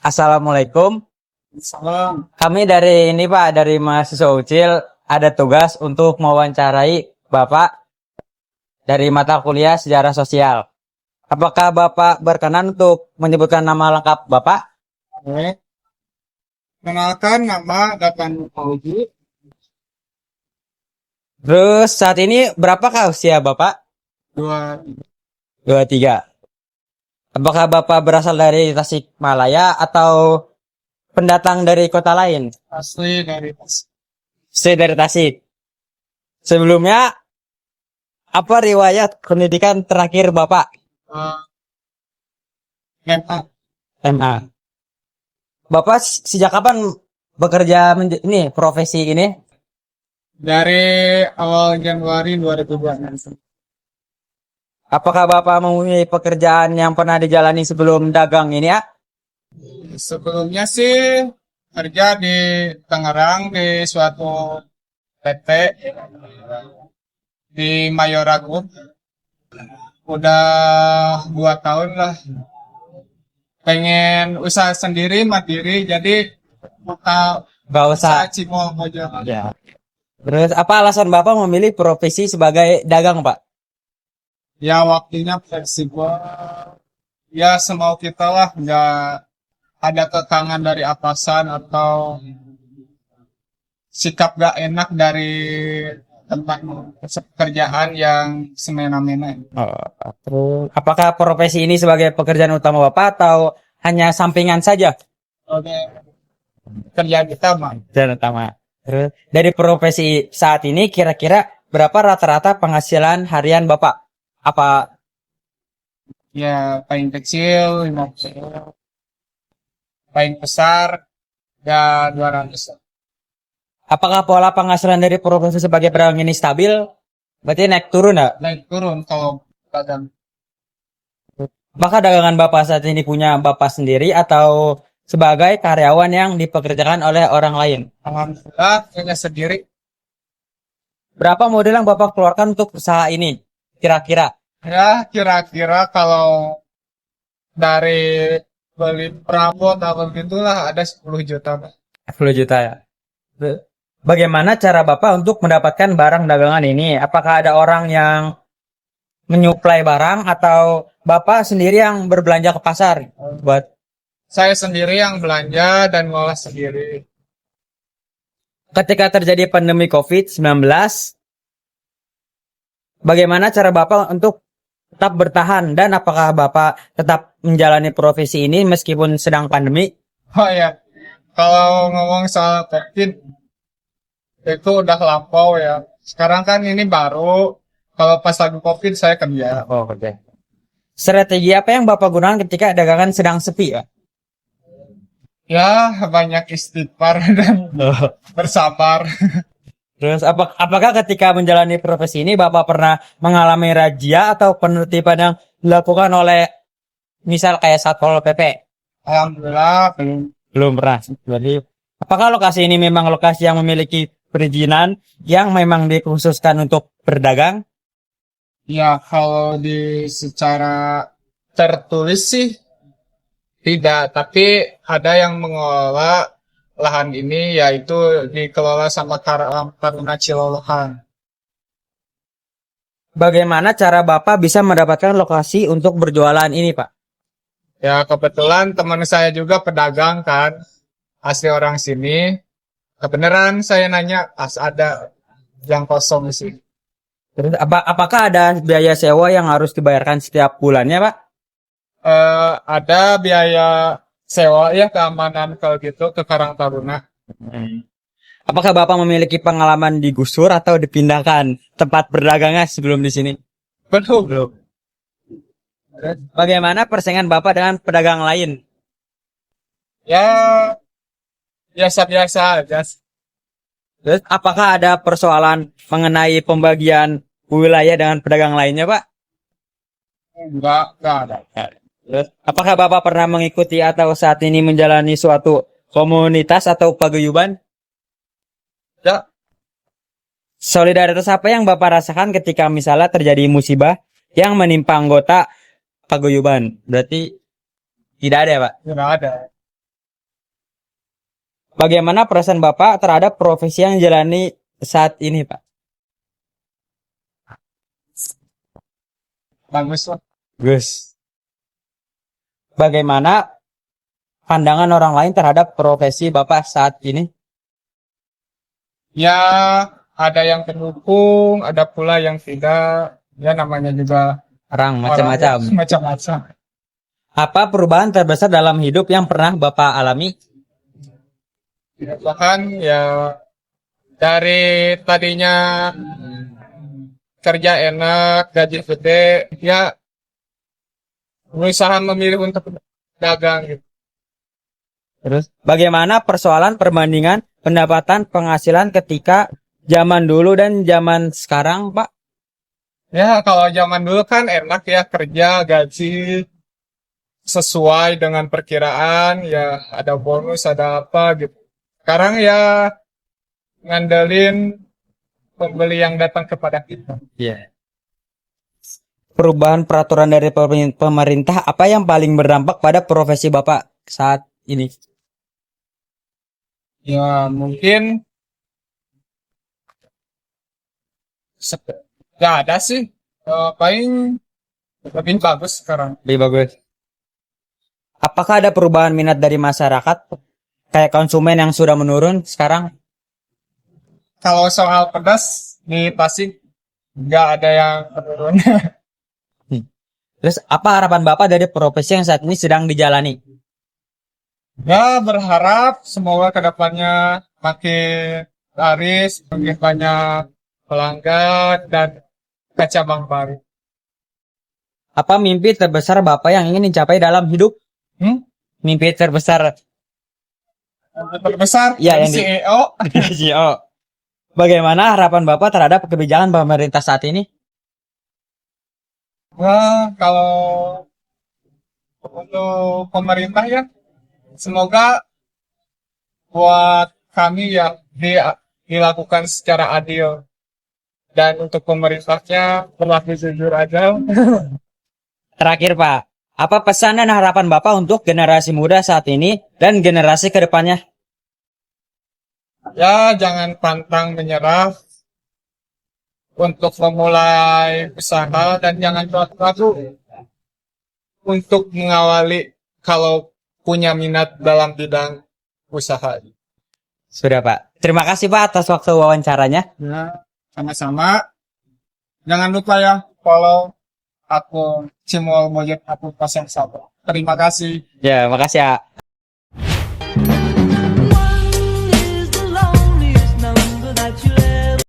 Assalamualaikum. Salam. Kami dari ini Pak, dari mahasiswa UCIL ada tugas untuk mewawancarai Bapak dari mata kuliah Sejarah Sosial. Apakah Bapak berkenan untuk menyebutkan nama lengkap Bapak? Oke. Kenalkan nama Gapan Fauzi. Terus saat ini berapakah usia Bapak? Dua 23. Apakah Bapak berasal dari Tasikmalaya atau pendatang dari kota lain? asli dari Tasik. Saya dari Tasik. Sebelumnya, apa riwayat pendidikan terakhir Bapak? Uh, MA MA. Bapak sejak kapan bekerja ini profesi ini? dari awal Januari 2026. Apakah Bapak mempunyai pekerjaan yang pernah dijalani sebelum dagang ini ya? Sebelumnya sih kerja di Tangerang di suatu PT di Mayora Group. Udah 2 tahun lah. Pengen usaha sendiri mandiri jadi buka Gak usaha usah. cimol aja. Ya. Terus apa alasan Bapak memilih profesi sebagai dagang Pak? Ya waktunya fleksibel. Ya semau kita lah, nggak ada kekangan dari atasan atau sikap gak enak dari tempat pekerjaan yang semena-mena. Terus apakah profesi ini sebagai pekerjaan utama Bapak atau hanya sampingan saja? Oke, kerjaan kita mah Dan utama. Terus dari profesi saat ini kira-kira berapa rata-rata penghasilan harian Bapak? Apa ya paling kecil 50, paling besar ya 200. apakah pola penghasilan dari profesi sebagai pedagang ini stabil? Berarti naik turun ya? Naik turun kalau kadang. Apakah dagangan Bapak saat ini punya Bapak sendiri atau sebagai karyawan yang dipekerjakan oleh orang lain? Alhamdulillah punya sendiri. Berapa modal yang Bapak keluarkan untuk usaha ini? Kira-kira Ya kira-kira kalau dari beli perabot atau gitulah ada 10 juta. 10 juta ya. Bagaimana cara Bapak untuk mendapatkan barang dagangan ini? Apakah ada orang yang menyuplai barang atau Bapak sendiri yang berbelanja ke pasar buat Saya sendiri yang belanja dan ngolah sendiri. ketika terjadi pandemi COVID-19, bagaimana cara Bapak untuk tetap bertahan dan apakah Bapak tetap menjalani profesi ini meskipun sedang pandemi? Oh ya, kalau ngomong soal COVID itu udah lampau ya. Sekarang kan ini baru. Kalau pas lagi COVID saya kerja. Oh, oke. Strategi apa yang Bapak gunakan ketika dagangan sedang sepi ya? Ya banyak istighfar dan bersabar. Terus apakah ketika menjalani profesi ini Bapak pernah mengalami razia atau penertiban yang dilakukan oleh misal kayak Satpol PP? Alhamdulillah belum. Belum pernah. Jadi apakah lokasi ini memang lokasi yang memiliki perizinan yang memang dikhususkan untuk berdagang? Ya kalau di secara tertulis sih tidak, tapi ada yang mengelola lahan ini yaitu dikelola sama Karang Taruna Cilolohan. Bagaimana cara Bapak bisa mendapatkan lokasi untuk berjualan ini, Pak? Ya kebetulan teman saya juga pedagang kan, asli orang sini. Kebenaran saya nanya, ada yang kosong sih. Terus apakah ada biaya sewa yang harus dibayarkan setiap bulannya, Pak? Ada biaya sewa ya keamanan kalau gitu ke Karang Taruna. Apakah Bapak memiliki pengalaman digusur atau dipindahkan tempat berdagangnya sebelum di sini? Belum. Belum. Bagaimana persaingan Bapak dengan pedagang lain? Ya biasa-biasa aja. Terus apakah ada persoalan mengenai pembagian wilayah dengan pedagang lainnya, Pak? Enggak ada. Terus apakah Bapak pernah mengikuti atau saat ini menjalani suatu komunitas atau paguyuban? Ya, Solidaritas apa yang Bapak rasakan ketika misalnya terjadi musibah yang menimpa anggota paguyuban? Berarti tidak ada ya, Pak? tidak ada. Bagaimana perasaan Bapak terhadap profesi yang jalani saat ini, Pak? Bagus lah. Gus. Bagaimana pandangan orang lain terhadap profesi Bapak saat ini? Ya, ada yang pendukung, ada pula yang tidak. Ya, namanya juga Orang orang macam-macam. macam-macam. Apa perubahan terbesar dalam hidup yang pernah Bapak alami? Bahkan ya dari tadinya kerja enak, gaji gede, ya berusaha memilih untuk dagang gitu. Terus, bagaimana persoalan perbandingan pendapatan penghasilan ketika zaman dulu dan zaman sekarang, Pak? Ya, kalau zaman dulu kan enak ya kerja, gaji sesuai dengan perkiraan, ya ada bonus, ada apa gitu. Sekarang ya ngandelin pembeli yang datang kepada kita. Iya. Perubahan peraturan dari pemerintah apa yang paling berdampak pada profesi Bapak saat ini? Ya mungkin nggak ada sih. Paling lebih bagus sekarang. Lebih bagus. Apakah ada perubahan minat dari masyarakat? Kayak konsumen yang sudah menurun sekarang? Kalau soal pedas di Tasik nggak ada yang menurun. Terus apa harapan Bapak dari profesi yang saat ini sedang dijalani? Ya berharap semoga kedepannya makin laris, makin banyak pelanggan dan cabang baru. Apa mimpi terbesar Bapak yang ingin dicapai dalam hidup? Hmm? Mimpi terbesar Yang terbesar Ya, dari yang di- CEO. CEO. Bagaimana harapan Bapak terhadap kebijakan pemerintah saat ini? Wah, kalau untuk pemerintah ya, semoga buat kami ya dilakukan secara adil. Dan untuk pemerintahnya berlaku jujur aja. Terakhir Pak, apa pesan dan harapan Bapak untuk generasi muda saat ini dan generasi kedepannya? Ya, jangan pantang menyerah untuk memulai usaha dan jangan ragu untuk mengawali kalau punya minat dalam bidang usaha. Sudah Pak. Terima kasih Pak atas waktu wawancaranya. Ya, sama-sama. Jangan lupa ya follow akun Cimol Mojek aku pas yang satu. Terima kasih. Ya, makasih ya.